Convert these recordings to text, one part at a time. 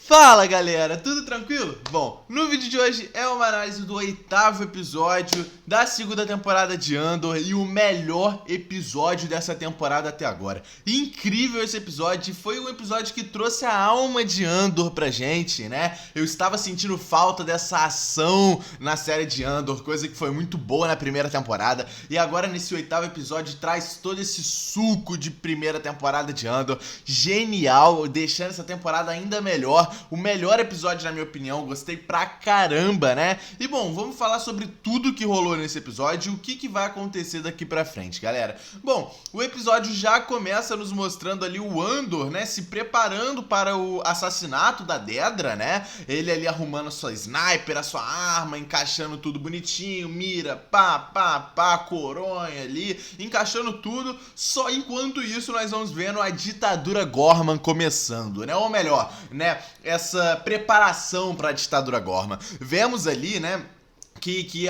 Fala galera, tudo tranquilo? Bom, no vídeo de hoje é uma análise do 8º episódio da segunda temporada de Andor e o melhor episódio dessa temporada até agora. Incrível esse episódio, foi um episódio que trouxe a alma de Andor pra gente, né? Eu estava sentindo falta dessa ação na série de Andor, coisa que foi muito boa na primeira temporada, e agora nesse 8º episódio traz todo esse suco de primeira temporada de Andor, genial, deixando essa temporada ainda melhor. O melhor episódio, na minha opinião, gostei pra caramba, né? E bom, vamos falar sobre tudo que rolou nesse episódio e o que vai acontecer daqui pra frente, galera. Bom, o episódio já começa nos mostrando ali o Andor, né, se preparando para o assassinato da Dedra, né? Ele ali arrumando a sua sniper, a sua arma, encaixando tudo bonitinho, mira, pá, coronha ali, encaixando tudo. Só enquanto isso nós vamos vendo a ditadura Ghorman começando, né? Ou melhor, né, essa preparação para a ditadura Ghorman. Vemos ali, né, que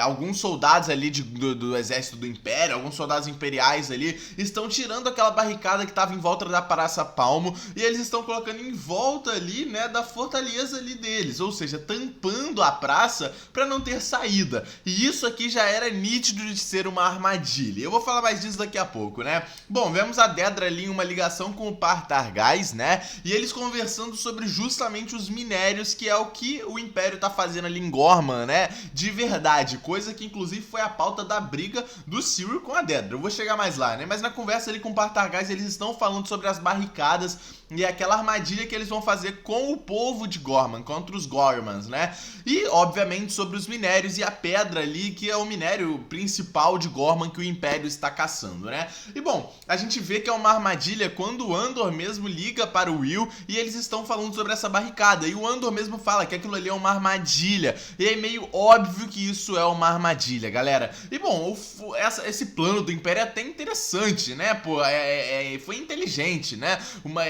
alguns soldados ali do exército do Império, alguns soldados imperiais ali, estão tirando aquela barricada que estava em volta da Praça Palmo e eles estão colocando em volta ali, né, da fortaleza ali deles, ou seja, tampando a praça para não ter saída. E isso aqui já era nítido de ser uma armadilha. Eu vou falar mais disso daqui a pouco, né? Bom, vemos a Dedra ali em uma ligação com o Partargais, né? E eles conversando sobre justamente os minérios, que é o que o Império tá fazendo ali em Ghorman, né, de verdade, coisa que inclusive foi a pauta da briga do Sirius com a Dedra. Eu vou chegar mais lá, né, mas na conversa ali com o Partargais eles estão falando sobre as barricadas e aquela armadilha que eles vão fazer com o povo de Ghorman, contra os Ghormans, né, e obviamente sobre os minérios e a pedra ali, que é o minério principal de Ghorman que o Império está caçando, né. E bom, a gente vê que é uma armadilha quando o Andor mesmo liga para o Will e eles estão falando sobre essa barricada, e o Andor mesmo fala que aquilo ali é uma armadilha, e é meio óbvio que isso é uma armadilha, galera. E bom, esse plano do Império é até interessante, né? Pô, foi inteligente, né?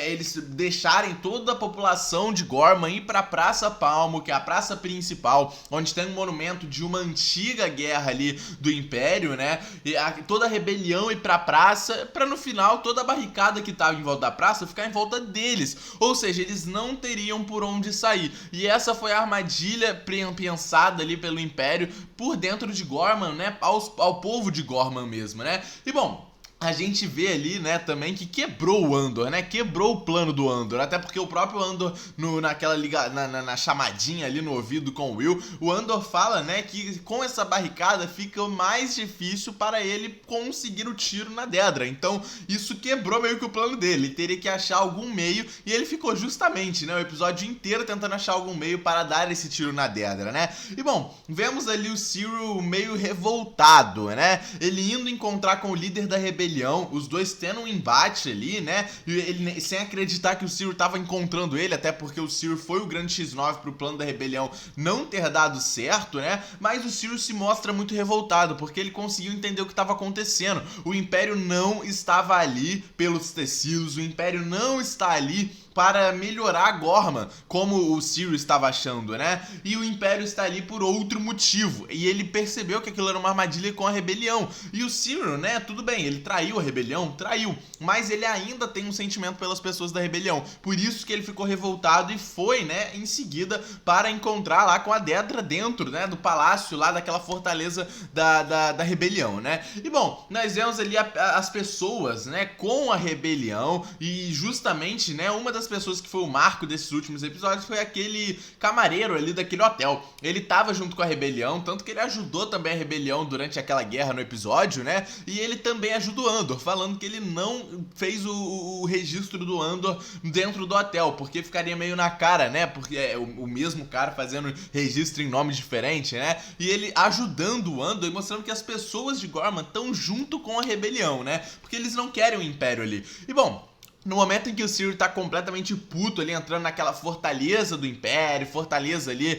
Eles deixarem toda a população de Ghorman ir pra Praça Palmo, que é a praça principal, onde tem um monumento de uma antiga guerra ali do Império, né? E toda a rebelião ir pra praça, pra no final toda a barricada que tava em volta da praça ficar em volta deles. Ou seja, eles não teriam por onde sair. E essa foi a armadilha pensada ali pelo Império por dentro de Ghorman, né, ao povo de Ghorman mesmo, né. E bom, a gente vê ali, né, também que quebrou o Andor, né, quebrou o plano do Andor, até porque o próprio Andor, naquela na chamadinha ali no ouvido com o Will, o Andor fala, né, que com essa barricada fica mais difícil para ele conseguir o tiro na Dedra, então isso quebrou meio que o plano dele, ele teria que achar algum meio, e ele ficou justamente, né, o episódio inteiro tentando achar algum meio para dar esse tiro na Dedra, né, e bom, vemos ali o Sirius meio revoltado, né, ele indo encontrar com o líder da rebelião, os dois tendo um embate ali, né, e ele sem acreditar que o Sirius tava encontrando ele, até porque o Sirius foi o grande X9 pro plano da rebelião não ter dado certo, né, mas o Sirius se mostra muito revoltado, porque ele conseguiu entender o que estava acontecendo. O Império não estava ali pelos tecidos, o Império não está ali para melhorar Ghorman, como o Sirius estava achando, né? E o Império está ali por outro motivo. E ele percebeu que aquilo era uma armadilha com a rebelião. E o Sirius, né? Tudo bem, ele traiu a rebelião? Traiu. Mas ele ainda tem um sentimento pelas pessoas da rebelião. Por isso que ele ficou revoltado e foi, né, em seguida para encontrar lá com a Dedra dentro, né, do palácio lá daquela fortaleza da rebelião, né? E bom, nós vemos ali as pessoas, né, com a rebelião e justamente, né, uma das pessoas que foi o marco desses últimos episódios foi aquele camareiro ali daquele hotel. Ele tava junto com a rebelião, tanto que ele ajudou também a rebelião durante aquela guerra no episódio, né? E ele também ajudou Andor, falando que ele não fez o registro do Andor dentro do hotel, porque ficaria meio na cara, né? Porque é o mesmo cara fazendo registro em nome diferente, né? E ele ajudando o Andor e mostrando que as pessoas de Ghorman estão junto com a rebelião, né? Porque eles não querem o Império ali. E bom, no momento em que o Sirius tá completamente puto ali, entrando naquela fortaleza do Império, fortaleza ali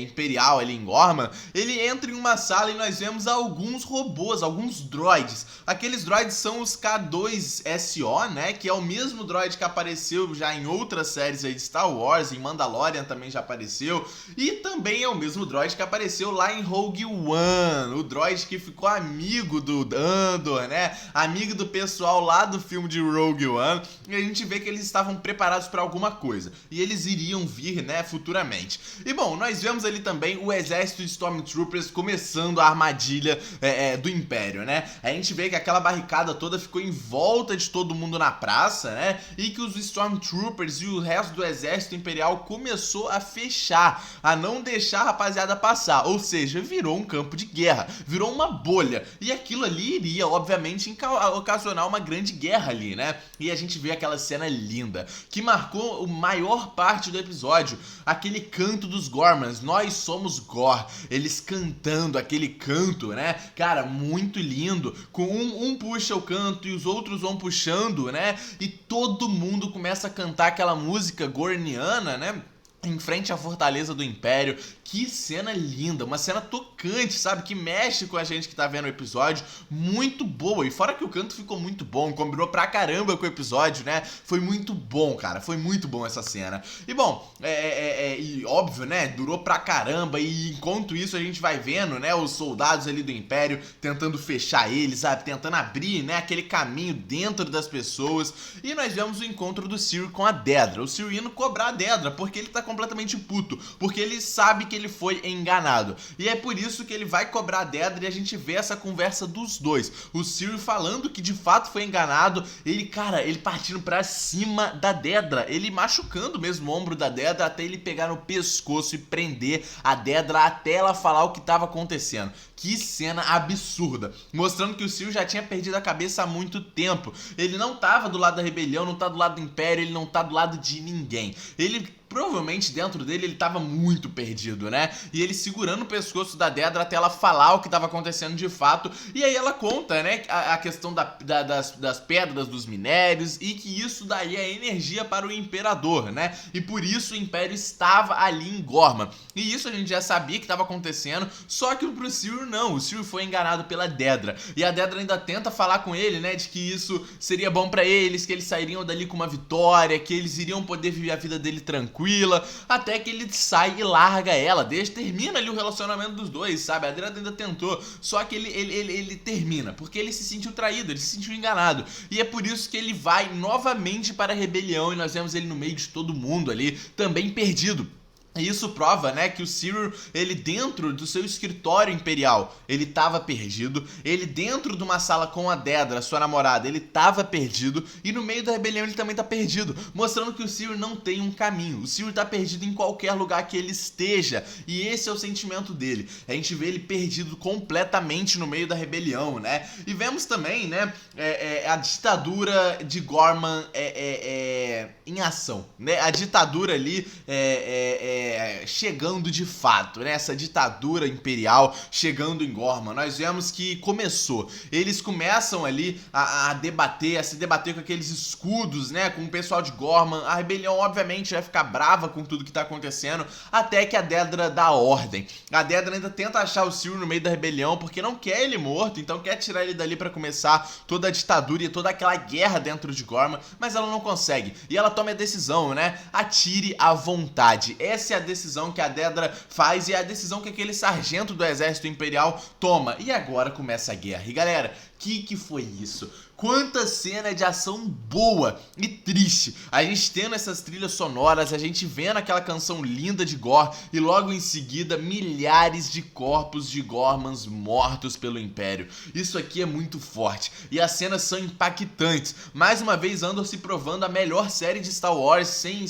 imperial ali em Ghorman, ele entra em uma sala e nós vemos alguns robôs, alguns droids. Aqueles droids são os K2SO, né, que é o mesmo droid que apareceu já em outras séries aí de Star Wars, em Mandalorian também já apareceu, e também é o mesmo droid que apareceu lá em Rogue One, o droid que ficou amigo do Andor, né, amigo do pessoal lá do filme de Rogue Obi-Wan, e a gente vê que eles estavam preparados para alguma coisa, e eles iriam vir, né, futuramente. E bom, nós vemos ali também o exército de Stormtroopers começando a armadilha do Império, né? A gente vê que aquela barricada toda ficou em volta de todo mundo na praça, né? E que os Stormtroopers e o resto do exército imperial começou a fechar, a não deixar a rapaziada passar, ou seja, virou um campo de guerra, virou uma bolha, e aquilo ali iria, obviamente, ocasionar uma grande guerra ali, né? E a gente vê aquela cena linda, que marcou a maior parte do episódio, aquele canto dos Gormans, nós somos Gor, eles cantando aquele canto, né? Cara, muito lindo, com um puxa o canto e os outros vão puxando, né? E todo mundo começa a cantar aquela música gorniana, né? Em frente à fortaleza do Império. Que cena linda, uma cena tocante, sabe? Que mexe com a gente que tá vendo o episódio. Muito boa, e fora que o canto ficou muito bom, combinou pra caramba com o episódio, né? Foi muito bom, cara, foi muito bom essa cena. E bom, e óbvio, né? Durou pra caramba, e enquanto isso a gente vai vendo, né? Os soldados ali do Império tentando fechar eles, sabe? Tentando abrir, né? Aquele caminho dentro das pessoas. E nós vemos o encontro do Cyril com a Dedra. O Cyril indo cobrar a Dedra, porque ele tá completamente puto, porque ele sabe que ele foi enganado, e é por isso que ele vai cobrar a Dedra, e a gente vê essa conversa dos dois, o Cyril falando que de fato foi enganado, ele partindo pra cima da Dedra, ele machucando mesmo o ombro da Dedra, até ele pegar no pescoço e prender a Dedra até ela falar o que tava acontecendo. Que cena absurda, mostrando que o Cyril já tinha perdido a cabeça há muito tempo, ele não tava do lado da rebelião, não tá do lado do Império, ele não tá do lado de ninguém, ele provavelmente dentro dele ele tava muito perdido, né? E ele segurando o pescoço da Dedra até ela falar o que tava acontecendo de fato. E aí ela conta, né, a questão das pedras, dos minérios, e que isso daí é energia para o Imperador, né? E por isso o Império estava ali em Gorma. E isso a gente já sabia que estava acontecendo, só que pro Cyril não. O Cyril foi enganado pela Dedra. E a Dedra ainda tenta falar com ele, né, de que isso seria bom pra eles, que eles sairiam dali com uma vitória, que eles iriam poder viver a vida dele tranquila, até que ele sai e larga ela, termina ali o relacionamento dos dois, sabe? A Dedra ainda tentou, só que ele termina, porque ele se sentiu traído, ele se sentiu enganado, e é por isso que ele vai novamente para a rebelião, e nós vemos ele no meio de todo mundo ali, também perdido. E isso prova, né, que o Cyril, ele dentro do seu escritório imperial, ele tava perdido, ele dentro de uma sala com a Dedra, sua namorada, ele tava perdido, e no meio da rebelião ele também tá perdido, mostrando que o Cyril não tem um caminho, o Cyril tá perdido em qualquer lugar que ele esteja, e esse é o sentimento dele, a gente vê ele perdido completamente no meio da rebelião, né, e vemos também, né, a ditadura de Gorman em ação, né, a ditadura ali chegando de fato, né? Essa ditadura imperial chegando em Gorma. Nós vemos que começou. Eles começam ali a se debater com aqueles escudos, né? Com o pessoal de Gorma. A rebelião, obviamente, vai ficar brava com tudo que tá acontecendo, até que a Dedra dá ordem. A Dedra ainda tenta achar o Cyril no meio da rebelião, porque não quer ele morto, então quer tirar ele dali pra começar toda a ditadura e toda aquela guerra dentro de Gorma, mas ela não consegue. E ela toma a decisão, né? Atire à vontade. Essa é a decisão que a Dedra faz, e é a decisão que aquele sargento do exército imperial toma. E agora começa a guerra. E galera, que foi isso? Quanta cena de ação boa e triste. A gente tendo essas trilhas sonoras, a gente vendo aquela canção linda de Gor, e logo em seguida milhares de corpos de Gormans mortos pelo Império. Isso aqui é muito forte e as cenas são impactantes. Mais uma vez Andor se provando a melhor série de Star Wars, sem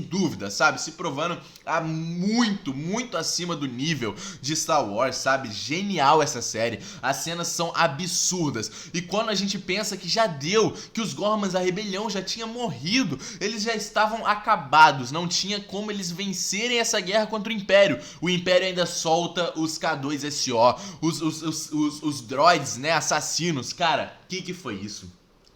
dúvida, sabe? Se provando a muito acima do nível de Star Wars, sabe? Genial essa série. As cenas são absurdas. E quando a gente pensa que já deu, que os Gormans, a rebelião já tinha morrido, eles já estavam acabados, não tinha como eles vencerem essa guerra contra o Império. O Império ainda solta os K2SO, os droids, né, assassinos. Cara, que foi isso?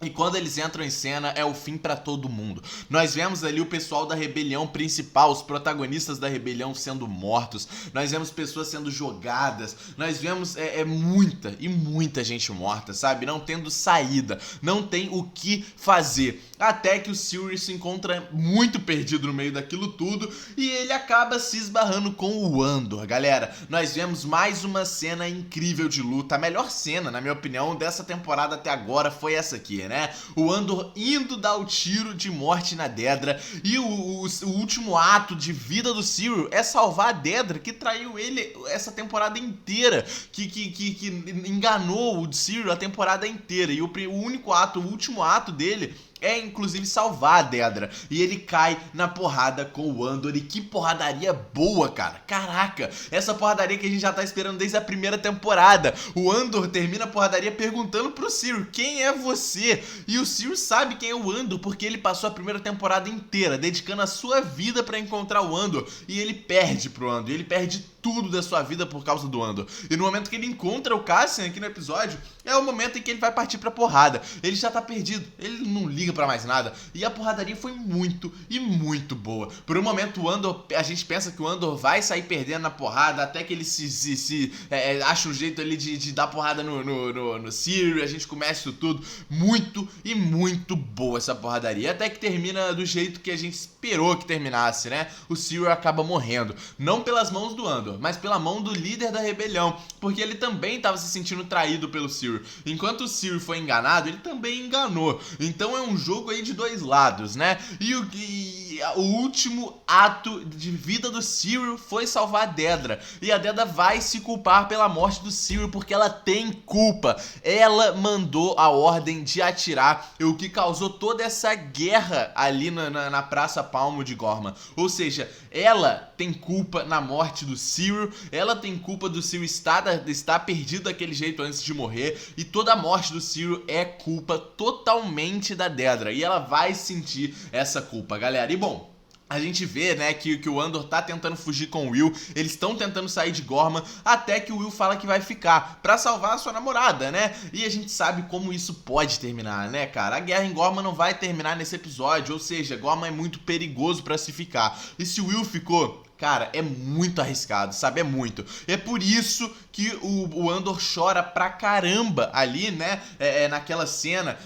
E quando eles entram em cena, é o fim pra todo mundo. Nós vemos ali o pessoal da rebelião principal, os protagonistas da rebelião sendo mortos. Nós vemos pessoas sendo jogadas. Nós vemos muita gente morta, sabe? Não tendo saída. Não tem o que fazer. Até que o Cyril se encontra muito perdido no meio daquilo tudo, e ele acaba se esbarrando com o Andor. Galera, nós vemos mais uma cena incrível de luta. A melhor cena, na minha opinião, dessa temporada até agora foi essa aqui, né? né? O Andor indo dar o tiro de morte na Dedra e o último ato de vida do Sirius é salvar a Dedra, que traiu ele essa temporada inteira, que enganou o Sirius a temporada inteira. E o único ato, o último ato dele é inclusive salvar a Dedra. E ele cai na porrada com o Andor. E que porradaria boa, cara. Caraca, essa porradaria que a gente já tá esperando desde a primeira temporada. O Andor termina a porradaria perguntando pro Sirius: quem é você? E o Sirius sabe quem é o Andor, porque ele passou a primeira temporada inteira dedicando a sua vida pra encontrar o Andor. E ele perde pro Andor. Ele perde tudo da sua vida por causa do Andor. E no momento que ele encontra o Cassian aqui no episódio, é o momento em que ele vai partir pra porrada. Ele já tá perdido, ele não liga pra mais nada. E a porradaria foi muito e muito boa. Por um momento o Andor, a gente pensa que o Andor vai sair perdendo na porrada, até que ele acha um jeito ali de dar porrada no Sirius. A gente começa isso tudo. Muito e muito boa essa porradaria. Até que termina do jeito que a gente esperou que terminasse, né? O Sirius acaba morrendo. Não pelas mãos do Andor, mas pela mão do líder da rebelião, porque ele também estava se sentindo traído pelo Sirius. Enquanto o Sirius foi enganado, ele também enganou. Então é um jogo aí de dois lados, né? E o último ato de vida do Sirius foi salvar a Dedra. E a Dedra vai se culpar pela morte do Sirius, porque ela tem culpa. Ela mandou a ordem de atirar, o que causou toda essa guerra ali na Praça Palmo de Gorman. Ou seja, ela tem culpa na morte do Sirius, ela tem culpa do Sirius estar perdido daquele jeito antes de morrer, e toda a morte do Sirius é culpa totalmente da Dedra, e ela vai sentir essa culpa, galera. E bom, a gente vê, né, que o Andor tá tentando fugir com o Will, eles estão tentando sair de Gorman, até que o Will fala que vai ficar pra salvar a sua namorada, né? E a gente sabe como isso pode terminar, né, cara? A guerra em Gorman não vai terminar nesse episódio, ou seja, Gorman é muito perigoso pra se ficar. E se o Will ficou, cara, é muito arriscado, sabe? É muito. É por isso que o Andor chora pra caramba ali, né? Naquela cena,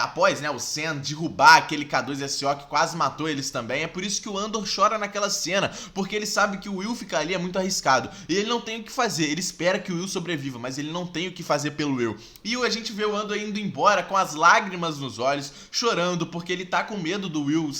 após, né, o Sen derrubar aquele K2SO que quase matou eles também. É por isso que o Andor chora naquela cena, porque ele sabe que o Will ficar ali é muito arriscado. E ele não tem o que fazer. Ele espera que o Will sobreviva, mas ele não tem o que fazer pelo Will. E a gente vê o Andor indo embora com as lágrimas nos olhos, chorando, porque ele tá com medo do Will,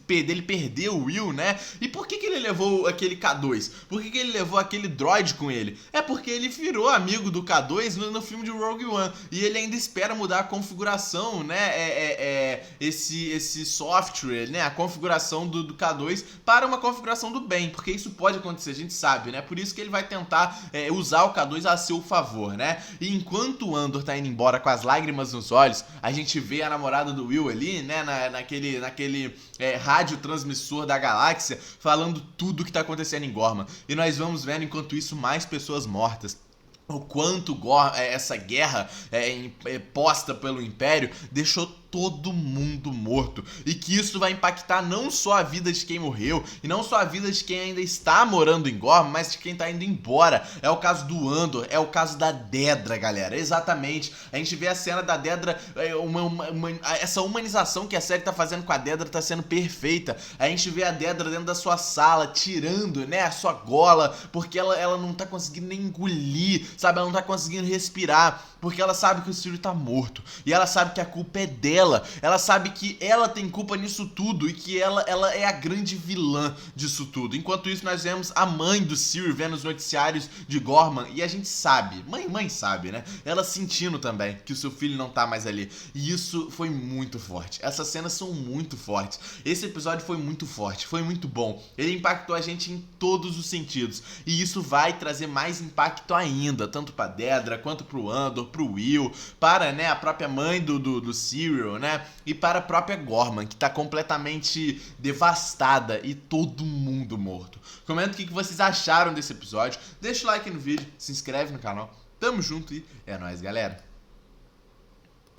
dele perder o Will, né? E por que ele levou aquele K2? Por que ele levou aquele droid com ele? É porque ele virou amigo do K2 no filme de Rogue One, e ele ainda espera mudar a configuração, né, esse software, né, a configuração do K2 para uma configuração do bem, porque isso pode acontecer, a gente sabe, né, por isso que ele vai tentar usar o K2 a seu favor, né. E enquanto o Andor tá indo embora com as lágrimas nos olhos, a gente vê a namorada do Will ali, né, naquele radiotransmissor da galáxia, falando tudo que tá acontecendo em Gorman. E nós vamos vendo, enquanto isso, mais pessoas mortas. O quanto essa guerra posta pelo Império deixou todo mundo morto, e que isso vai impactar não só a vida de quem morreu e não só a vida de quem ainda está morando em Gorman, mas de quem tá indo embora. É o caso do Andor, é o caso da Dedra, galera. Exatamente, a gente vê a cena da Dedra, essa humanização que a série tá fazendo com a Dedra tá sendo perfeita. A gente vê a Dedra dentro da sua sala tirando, né, a sua gola, porque ela não tá conseguindo nem engolir, sabe, ela não tá conseguindo respirar, porque ela sabe que o Sirius tá morto, e ela sabe que a culpa é dela. Ela sabe que ela tem culpa nisso tudo, e que ela é a grande vilã disso tudo. Enquanto isso, nós vemos a mãe do Sirius vendo os noticiários de Gorman, e a gente sabe, mãe sabe, né? Ela sentindo também que o seu filho não tá mais ali. E isso foi muito forte. Essas cenas são muito fortes. Esse episódio foi muito forte, foi muito bom. Ele impactou a gente em todos os sentidos. E isso vai trazer mais impacto ainda, tanto pra Dedra, quanto pro Andor, pro Will, para, né, a própria mãe do Sirius, né, e para a própria Gorman, que tá completamente devastada e todo mundo morto. Comenta o que vocês acharam desse episódio, deixa o like no vídeo, se inscreve no canal, tamo junto e é nóis, galera!